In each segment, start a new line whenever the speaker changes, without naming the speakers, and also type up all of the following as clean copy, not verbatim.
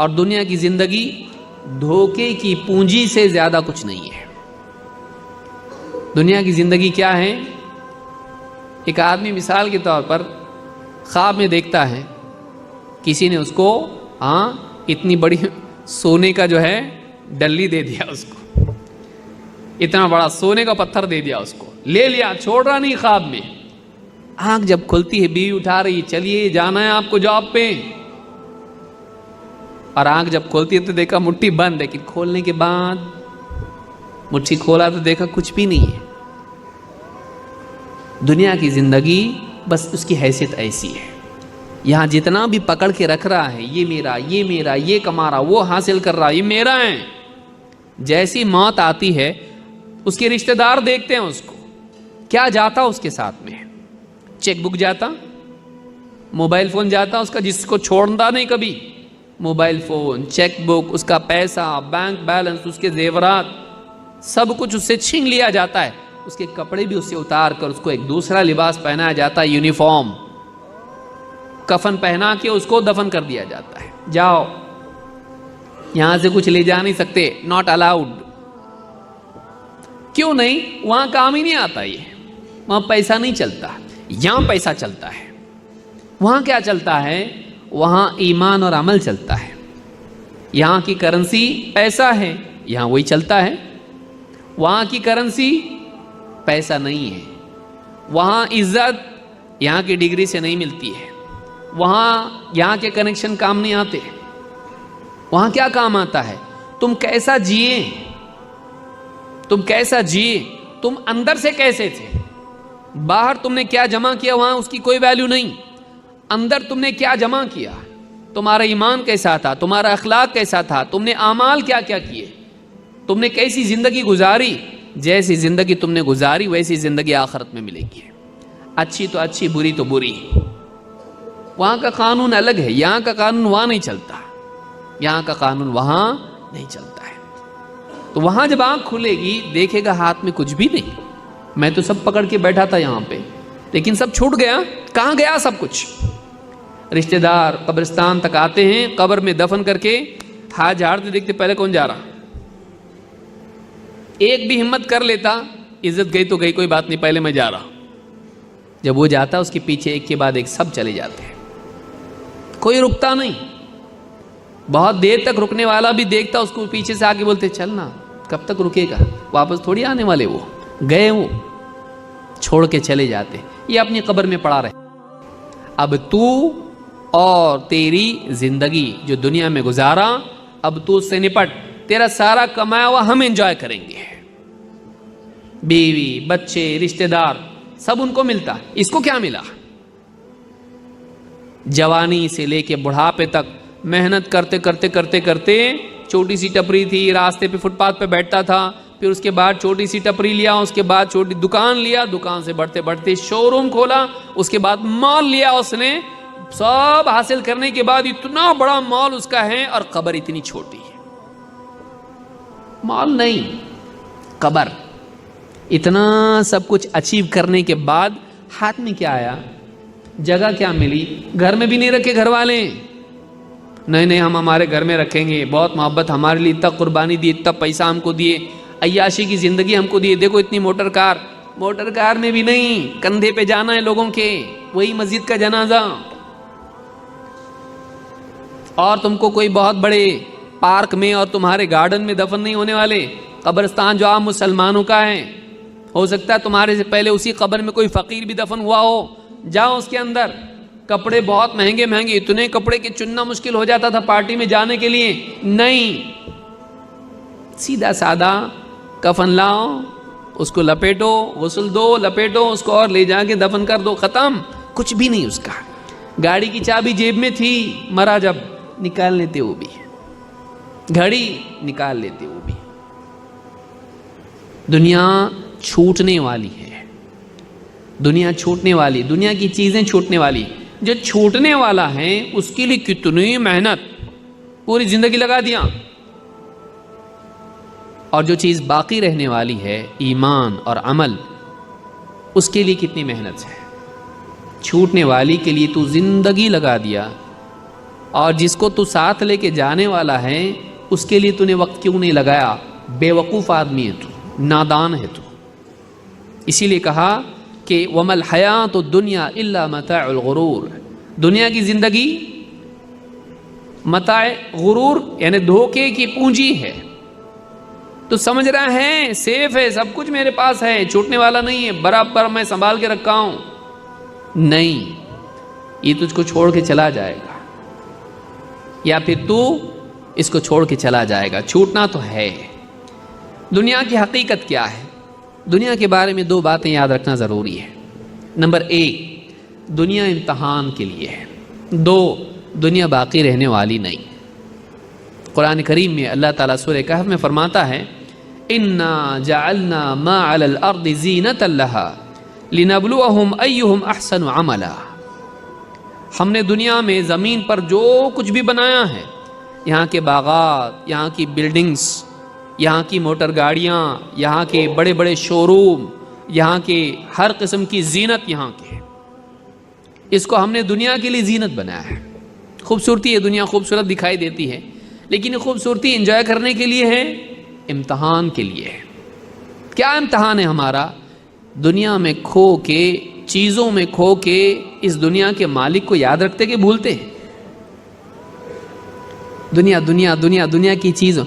اور دنیا کی زندگی دھوکے کی پونجی سے زیادہ کچھ نہیں ہے۔ دنیا کی زندگی کیا ہے؟ ایک آدمی مثال کے طور پر خواب میں دیکھتا ہے کسی نے اس کو اتنی بڑی سونے کا جو ہے ڈلی دے دیا، اس کو اتنا بڑا سونے کا پتھر دے دیا، اس کو لے لیا، چھوڑ رہا نہیں۔ خواب میں آنکھ جب کھلتی ہے، بیوی اٹھا رہی، چلیے جانا ہے آپ کو جاب پہ، اور آنکھ جب کھولتی ہے تو دیکھا مٹھی بند ہے، لیکن کھولنے کے بعد مٹھی کھولا تو دیکھا کچھ بھی نہیں ہے۔ دنیا کی زندگی بس اس کی حیثیت ایسی ہے، یہاں جتنا بھی پکڑ کے رکھ رہا ہے، یہ میرا، یہ میرا، یہ کما رہا، وہ حاصل کر رہا، یہ میرا ہے۔ جیسی موت آتی ہے اس کے رشتہ دار دیکھتے ہیں اس کو، کیا جاتا اس کے ساتھ میں؟ چیک بک جاتا، موبائل فون جاتا اس کا، جس کو چھوڑتا نہیں کبھی، موبائل فون، چیک بک، اس کا پیسہ، بینک بیلنس، اس کے زیورات، سب کچھ اس سے چھین لیا جاتا ہے۔ اس کے کپڑے بھی اس سے اتار کر اس کو ایک دوسرا لباس پہنایا جاتا ہے، یونیفارم، کفن پہنا کے اس کو دفن کر دیا جاتا ہے۔ جاؤ، یہاں سے کچھ لے جا نہیں سکتے، ناٹ الاؤڈ۔ کیوں نہیں؟ وہاں کام ہی نہیں آتا، یہ وہاں پیسہ نہیں چلتا، یہاں پیسہ چلتا ہے۔ وہاں کیا چلتا ہے؟ وہاں ایمان اور عمل چلتا ہے۔ یہاں کی کرنسی پیسہ ہے، یہاں وہی چلتا ہے۔ وہاں کی کرنسی پیسہ نہیں ہے، وہاں عزت یہاں کی ڈگری سے نہیں ملتی ہے، وہاں یہاں کے کنیکشن کام نہیں آتے۔ وہاں کیا کام آتا ہے؟ تم کیسا جیے، تم کیسا جیے، تم اندر سے کیسے تھے، باہر تم نے کیا جمع کیا وہاں اس کی کوئی ویلیو نہیں، اندر تم نے کیا جمع کیا، تمہارا ایمان کیسا تھا، تمہارا اخلاق کیسا تھا، تم نے اعمال کیا کیا کیے، تم نے کیسی زندگی گزاری۔ جیسی زندگی تم نے گزاری ویسی زندگی آخرت میں ملے گی، اچھی تو اچھی، بری تو بری۔ وہاں کا قانون الگ ہے، یہاں کا قانون وہاں نہیں چلتا، یہاں کا قانون وہاں نہیں چلتا ہے۔ تو وہاں جب آنکھ کھلے گی دیکھے گا ہاتھ میں کچھ بھی نہیں، میں تو سب پکڑ کے بیٹھا تھا یہاں پہ، لیکن سب چھوٹ گیا۔ کہاں گیا سب کچھ؟ رشتہ دار قبرستان تک آتے ہیں، قبر میں دفن کر کے ہاتھ جھاڑتے دیکھتے پہلے کون جا رہا۔ ایک بھی ہمت کر لیتا، عزت گئی تو گئی، کوئی بات نہیں، پہلے میں جا رہا۔ جب وہ جاتا اس کے پیچھے ایک کے بعد ایک سب چلے جاتے ہیں، کوئی رکتا نہیں۔ بہت دیر تک رکنے والا بھی دیکھتا اس کو، پیچھے سے آگے بولتے چلنا، کب تک رکے گا، واپس تھوڑی آنے والے، وہ گئے، وہ چھوڑ کے چلے جاتے، یہ اپنی قبر میں پڑا رہے۔ اب تو اور تیری زندگی جو دنیا میں گزارا، اب تو اس سے نپٹ، تیرا سارا کمایا ہوا ہم انجوائے کریں گے، بیوی، بچے، رشتہ دار، سب ان کو ملتا، اس کو کیا ملا؟ جوانی سے لے کے بڑھاپے تک محنت کرتے کرتے کرتے کرتے، چھوٹی سی ٹپری تھی، راستے پہ فٹ پاتھ پہ بیٹھتا تھا، پھر اس کے بعد چھوٹی سی ٹپری لیا، اس کے بعد چھوٹی دکان لیا، دکان سے بڑھتے بڑھتے شو روم کھولا، اس کے بعد مال لیا اس نے، سب حاصل کرنے کے بعد اتنا بڑا مال اس کا ہے، اور قبر اتنی چھوٹی ہے۔ مال نہیں، قبر۔ اتنا سب کچھ اچیو کرنے کے بعد ہاتھ میں کیا آیا؟ جگہ کیا ملی؟ گھر میں بھی نہیں رکھے گھر والے، نہیں ہم ہمارے گھر میں رکھیں گے، بہت محبت، ہمارے لیے اتنا قربانی دی، اتنا پیسہ ہم کو دیے، عیاشی کی زندگی ہم کو دیے، دیکھو اتنی موٹر کار میں بھی نہیں، کندھے پہ جانا ہے لوگوں کے، وہی مسجد کا جنازہ۔ اور تم کو کوئی بہت بڑے پارک میں اور تمہارے گارڈن میں دفن نہیں ہونے والے، قبرستان جو عام مسلمانوں کا ہے، ہو سکتا ہے تمہارے سے پہلے اسی قبر میں کوئی فقیر بھی دفن ہوا ہو، جاؤ اس کے اندر، کپڑے بہت مہنگے مہنگے، اتنے کپڑے کہ چننا مشکل ہو جاتا تھا پارٹی میں جانے کے لیے، نہیں، سیدھا سادہ کفن لاؤ، اس کو لپیٹو، غسل دو، لپیٹو اس کو اور لے جا کے دفن کر دو، ختم، کچھ بھی نہیں اس کا۔ گاڑی کی چابی جیب میں تھی، مرا جب نکال لیتے وہ بھی، گھڑی نکال لیتے وہ بھی۔ دنیا چھوٹنے والی ہے، دنیا چھوٹنے والی، دنیا کی چیزیں چھوٹنے والی، جو چھوٹنے والا ہے اس کے لیے کتنی محنت، پوری زندگی لگا دیا، اور جو چیز باقی رہنے والی ہے ایمان اور عمل، اس کے لیے کتنی محنت ہے۔ چھوٹنے والی کے لیے تو زندگی لگا دیا، اور جس کو تو ساتھ لے کے جانے والا ہے اس کے لیے تو نے وقت کیوں نہیں لگایا؟ بے وقوف آدمی ہے تو، نادان ہے تو۔ اسی لیے کہا کہ وَمَا الْحَيَاةُ الدُّنْيَا إِلَّا مَتَاعُ الْغُرُورِ، دنیا کی زندگی متاع غرور یعنی دھوکے کی پونجی ہے۔ تو سمجھ رہا ہے سیف ہے، سب کچھ میرے پاس ہے، چھوٹنے والا نہیں ہے، برابر میں سنبھال کے رکھا ہوں، نہیں، یہ تجھ کو چھوڑ کے چلا جائے گا، یا پھر تو اس کو چھوڑ کے چلا جائے گا، چھوٹنا تو ہے۔ دنیا کی حقیقت کیا ہے؟ دنیا کے بارے میں 2 باتیں یاد رکھنا ضروری ہے۔ نمبر 1، دنیا امتحان کے لیے ہے۔ 2، دنیا باقی رہنے والی نہیں۔ قرآن کریم میں اللہ تعالیٰ سورہ کہف میں فرماتا ہے اِنَّا جَعَلْنَا مَا عَلَى الْأَرْضِ زِينَةً لَهَا لِنَبْلُوَهُمْ أَيُّهُمْ أَحْسَنُ عَمَلًا، ہم نے دنیا میں زمین پر جو کچھ بھی بنایا ہے، یہاں کے باغات، یہاں کی بلڈنگز، یہاں کی موٹر گاڑیاں، یہاں کے بڑے بڑے شو روم، یہاں کے ہر قسم کی زینت یہاں کے، اس کو ہم نے دنیا کے لیے زینت بنایا ہے۔ خوبصورتی ہے، دنیا خوبصورت دکھائی دیتی ہے، لیکن یہ خوبصورتی انجوائے کرنے کے لیے ہے؟ امتحان کے لیے ہے۔ کیا امتحان ہے ہمارا؟ دنیا میں کھو کے، چیزوں میں کھو کے اس دنیا کے مالک کو یاد رکھتے کہ بھولتے؟ دنیا دنیا دنیا دنیا کی چیزوں،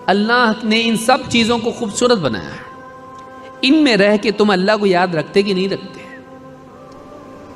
اللہ نے ان سب چیزوں کو خوبصورت بنایا ہے، ان میں رہ کے تم اللہ کو یاد رکھتے کہ نہیں رکھتے؟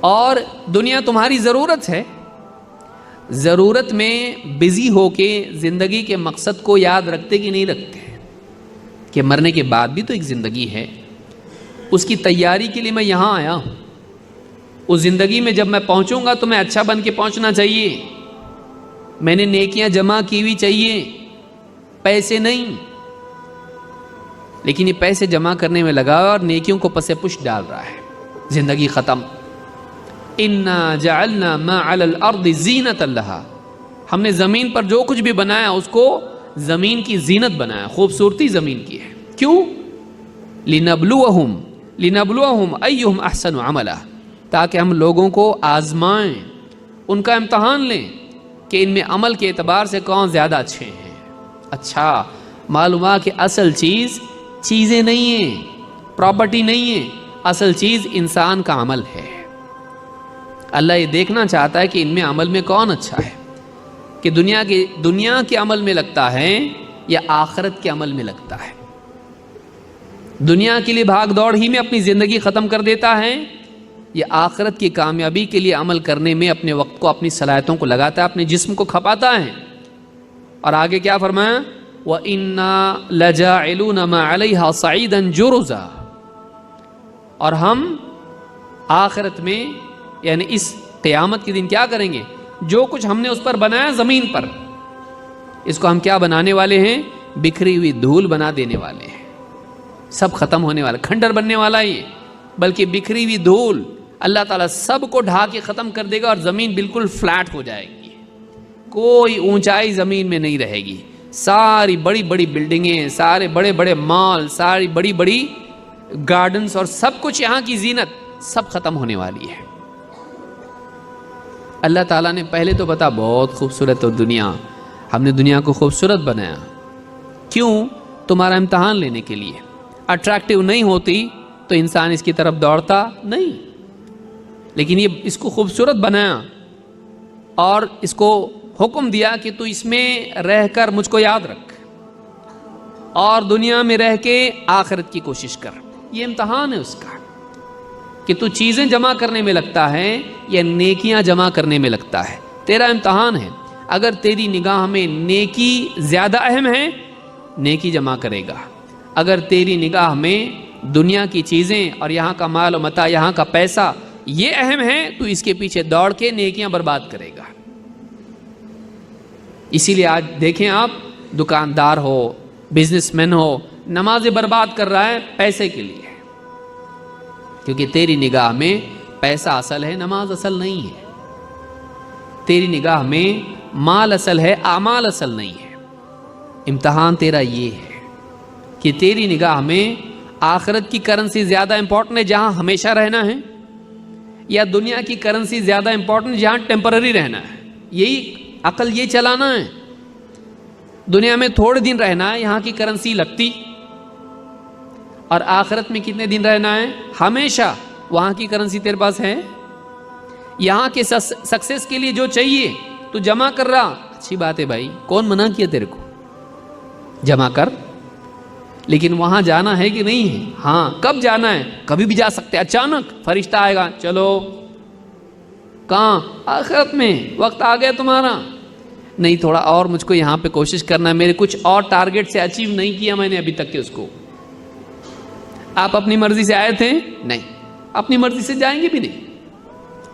اور دنیا تمہاری ضرورت ہے، ضرورت میں بزی ہو کے زندگی کے مقصد کو یاد رکھتے کہ نہیں رکھتے؟ کہ مرنے کے بعد بھی تو ایک زندگی ہے، اس کی تیاری کے لیے میں یہاں آیا ہوں، اس زندگی میں جب میں پہنچوں گا تو میں اچھا بن کے پہنچنا چاہیے، میں نے نیکیاں جمع کی ہوئی چاہیے، پیسے نہیں۔ لیکن یہ پیسے جمع کرنے میں لگا اور نیکیوں کو پس پش ڈال رہا ہے، زندگی ختم۔ اِنَّا جَعَلْنَا مَا عَلَى الْأَرْضِ زِينَةً لَهَا، ہم نے زمین پر جو کچھ بھی بنایا اس کو زمین کی زینت بنایا، خوبصورتی زمین کی ہے۔ کیوں؟ لِنَبْلُوَهُمْ أَيُّهُمْ أَحْسَنُ عَمَلًا، تاکہ ہم لوگوں کو آزمائیں، ان کا امتحان لیں کہ ان میں عمل کے اعتبار سے کون زیادہ اچھے ہیں۔ اچھا معلوم ہوا کہ اصل چیز چیزیں نہیں ہیں، پراپرٹی نہیں ہے، اصل چیز انسان کا عمل ہے۔ اللہ یہ دیکھنا چاہتا ہے کہ ان میں عمل میں کون اچھا ہے، کہ دنیا کے عمل میں لگتا ہے یا آخرت کے عمل میں لگتا ہے، دنیا کے لیے بھاگ دوڑ ہی میں اپنی زندگی ختم کر دیتا ہے، یا آخرت کی کامیابی کے لیے عمل کرنے میں اپنے وقت کو، اپنی صلاحیتوں کو لگاتا ہے، اپنے جسم کو کھپاتا ہے۔ اور آگے کیا فرمایا؟ وَإِنَّا لَجَاعِلُونَ مَا عَلَيْهَا صَعِيدًا جُرُزًا، اور ہم آخرت میں یعنی اس قیامت کے دن کیا کریں گے؟ جو کچھ ہم نے اس پر بنایا زمین پر، اس کو ہم کیا بنانے والے ہیں؟ بکھری ہوئی دھول بنا دینے والے ہیں، سب ختم ہونے والا، کھنڈر بننے والا یہ، بلکہ بکھری ہوئی دھول اللہ تعالیٰ سب کو ڈھا کے ختم کر دے گا، اور زمین بالکل فلیٹ ہو جائے گی، کوئی اونچائی زمین میں نہیں رہے گی، ساری بڑی بڑی بلڈنگیں، سارے بڑے بڑے مال، ساری بڑی بڑی گارڈنز اور سب کچھ یہاں کی زینت سب ختم ہونے والی ہے۔ اللہ تعالیٰ نے پہلے تو بتا بہت خوبصورت ہو دنیا، ہم نے دنیا کو خوبصورت بنایا، کیوں؟ تمہارا امتحان لینے کے لیے۔ اٹریکٹیو نہیں ہوتی تو انسان اس کی طرف دوڑتا نہیں، لیکن یہ اس کو خوبصورت بنایا اور اس کو حکم دیا کہ تو اس میں رہ کر مجھ کو یاد رکھ، اور دنیا میں رہ کے آخرت کی کوشش کر۔ یہ امتحان ہے اس کا کہ تو چیزیں جمع کرنے میں لگتا ہے یا نیکیاں جمع کرنے میں لگتا ہے، تیرا امتحان ہے۔ اگر تیری نگاہ میں نیکی زیادہ اہم ہے، نیکی جمع کرے گا، اگر تیری نگاہ میں دنیا کی چیزیں اور یہاں کا مال و متاع، یہاں کا پیسہ یہ اہم ہے، تو اس کے پیچھے دوڑ کے نیکیاں برباد کرے گا۔ اسی لیے آج دیکھیں آپ، دکاندار ہو، بزنس مین ہو، نمازیں برباد کر رہا ہے پیسے کے لیے، کیونکہ تیری نگاہ میں پیسہ اصل ہے، نماز اصل نہیں ہے، تیری نگاہ میں مال اصل ہے، اعمال اصل نہیں ہے۔ امتحان تیرا یہ ہے کہ تیری نگاہ میں آخرت کی کرنسی زیادہ امپورٹنٹ ہے جہاں ہمیشہ رہنا ہے، یا دنیا کی کرنسی زیادہ امپورٹنٹ جہاں ٹیمپرری رہنا ہے۔ یہی عقل یہ چلانا ہے. دنیا میں تھوڑے دن رہنا ہے, یہاں کی کرنسی لگتی, اور آخرت میں کتنے دن رہنا ہے؟ ہمیشہ. وہاں کی کرنسی تیرے پاس ہے؟ یہاں کے سکسیس کے لیے جو چاہیے تو جمع کر رہا, اچھی بات ہے بھائی, کون منع کیا تیرے کو؟ جمع کر. لیکن وہاں جانا ہے کہ نہیں ہے؟ ہاں. کب جانا ہے؟ کبھی بھی جا سکتے. اچانک فرشتہ آئے گا, چلو. کہاں؟ آخرت میں. وقت آ گیا تمہارا. نہیں, تھوڑا اور مجھ کو یہاں پہ کوشش کرنا ہے, میرے کچھ اور ٹارگٹ سے اچیو نہیں کیا میں نے ابھی تک کے اس کو. آپ اپنی مرضی سے آئے تھے؟ نہیں, اپنی مرضی سے جائیں گے بھی نہیں.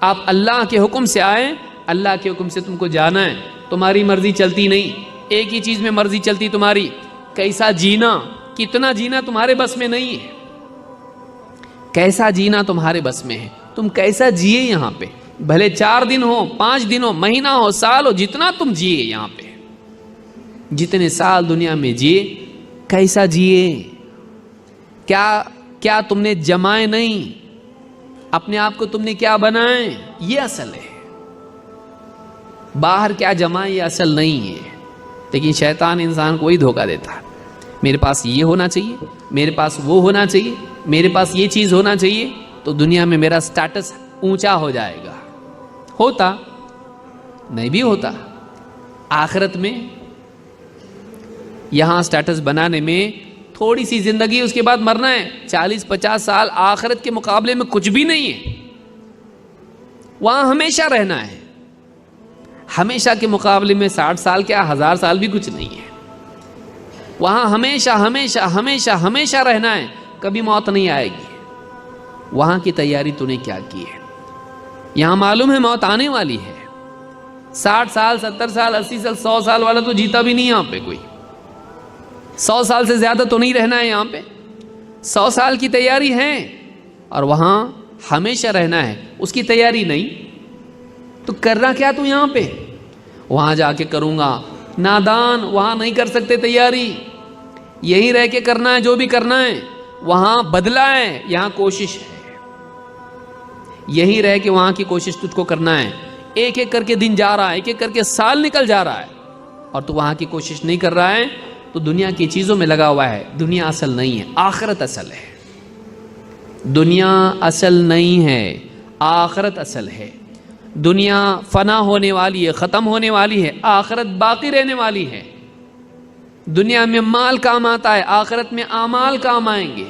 آپ اللہ کے حکم سے آئے, اللہ کے حکم سے تم کو جانا ہے. تمہاری مرضی چلتی نہیں. ایک ہی چیز میں مرضی چلتی تمہاری, کیسا جینا, کتنا جینا تمہارے بس میں نہیں ہے. کیسا جینا تمہارے بس میں ہے, تم کیسا جیے یہاں پہ, بھلے 4 دن ہو, 5 دن ہو, مہینہ ہو, سال ہو, جتنا تم جیے یہاں پہ, جتنے سال دنیا میں جیے, کیسا جیے. کیا تم نے جمائے نہیں, اپنے آپ کو تم نے کیا بنائے, یہ اصل ہے. باہر کیا جمائے یہ اصل نہیں ہے. لیکن شیطان انسان کو وہی دھوکہ دیتا ہے, میرے پاس یہ ہونا چاہیے, میرے پاس وہ ہونا چاہیے, میرے پاس یہ چیز ہونا چاہیے, تو دنیا میں میرا سٹیٹس اونچا ہو جائے گا. ہوتا نہیں بھی ہوتا. آخرت میں یہاں سٹیٹس بنانے میں تھوڑی سی زندگی, اس کے بعد مرنا ہے. 40-50 سال آخرت کے مقابلے میں کچھ بھی نہیں ہے. وہاں ہمیشہ رہنا ہے. ہمیشہ کے مقابلے میں 60 سال کیا 1000 سال بھی کچھ نہیں ہے. وہاں ہمیشہ ہمیشہ ہمیشہ ہمیشہ رہنا ہے, کبھی موت نہیں آئے گی. وہاں کی تیاری تو نے کیا کی ہے؟ یہاں معلوم ہے موت آنے والی ہے. 60 سال 70 سال 80 سال 100 سال والا تو جیتا بھی نہیں یہاں پہ کوئی. 100 سال سے زیادہ تو نہیں رہنا ہے یہاں پہ. 100 سال کی تیاری ہے, اور وہاں ہمیشہ رہنا ہے, اس کی تیاری نہیں. تو کرنا کیا تو یہاں پہ؟ وہاں جا کے کروں گا. نادان, وہاں نہیں کر سکتے تیاری. یہیں رہ کے کرنا ہے جو بھی کرنا ہے. وہاں بدلہ ہے, یہاں کوشش ہے. یہیں رہ کے وہاں کی کوشش تجھ کو کرنا ہے. ایک ایک کر کے دن جا رہا ہے, ایک ایک کر کے سال نکل جا رہا ہے, اور تو وہاں کی کوشش نہیں کر رہا ہے, تو دنیا کی چیزوں میں لگا ہوا ہے. دنیا اصل نہیں ہے, آخرت اصل ہے. دنیا اصل نہیں ہے, آخرت اصل ہے. دنیا فنا ہونے والی ہے, ختم ہونے والی ہے. آخرت باقی رہنے والی ہے. دنیا میں مال کام آتا ہے, آخرت میں اعمال کام آئیں گے.